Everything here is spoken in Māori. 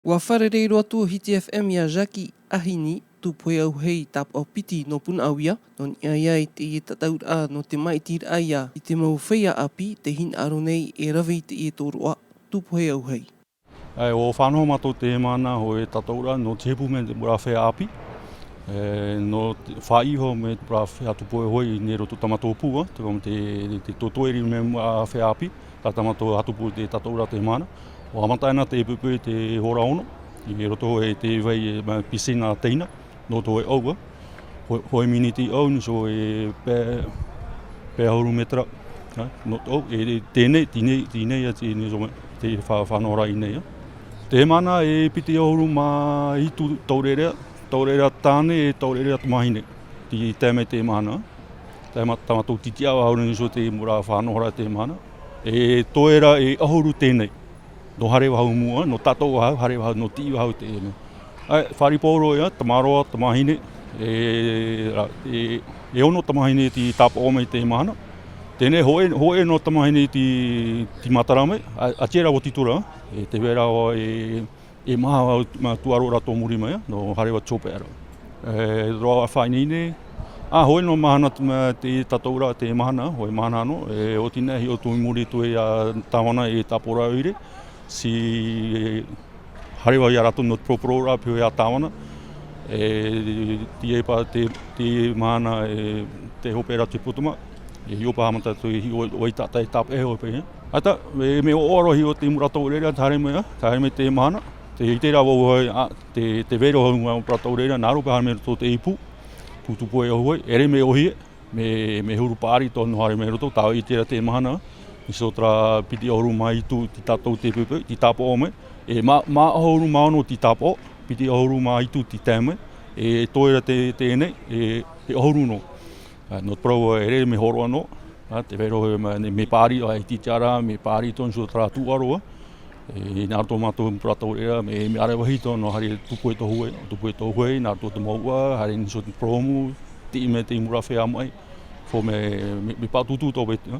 Ua wharereiro atu Hiti FM ia Jackie Ahini tupoe au hei tap au piti no puna awia non ia i te i tataur a no te mai tira ia i te mau whaia api te hin aro nei e rawi te i tōrua tupoe au hei. O whanau mato te mana ho e tataura no te hepu me te mura whea api. No whaiho me te mura whea tupoe hoi ne roto tamato pua, te totoeri me mura whea api, ta tamato hatupu te tataura te mana. O amataina te pupu te hora ono, i roto e te wei pisina teina, no to e aua. Hoi miniti au ni so e pe hauru metra, no to e tēnei a te whanora i nei. Te mana e piti auru ma hitu taurerea tāne e taurerea tamahine, ti tēmei te mana. Tamatou titiau auru ni so te mura whanora te mana. E toera e ahuru tēnei. No hare wahau mua, no tatou wahau, hare wahau, no tii wahau te eme. Whariporo ia, tamaroa, tamahine, e ono tamahine ti tapa omei te mana. Tēnei hoe no tamahine ti matarame, a tēra o titura, te wera o e maha tuaro rato muri mai, no hare wa chope ara. Roa whainine, hoi no mahana te tataura te mahana, hoi mahana ano, o tina hi o tui muri tue a tawana e tapora uire, si harewa ia rato no proprora pio ia tawana, te mahana te hopera te putuma, e hiopa hamata tui o i tata e tap e hope. Ata, me o oro hi o te murato ureira, tahare me te mahana, te itera wau hoi, te vero hoi ngā murato ureira, nāro pe hare me roto te ipu, putupo e hoi, ere me ohie, me huru pāri tonu hare me roto, tau itera te mahana, i sotra piti ahuru mai tu ti tatou te pupu, ti tapo ome, ma ahuru maano ti tapo, piti ahuru mai tu ti tēme, e toera tēnei, e ahuru no. No prau ere me horo ano, te vero me pāri, ai ti tiara, me pāri tonu sotra tuaroa, e nā tō mātou mpratau rea, me are wahi tonu hare tupu e tohu hoi, nā tō te maua, hare niso te promu, ti me te imura whea mai, fo me pātutu tō beti.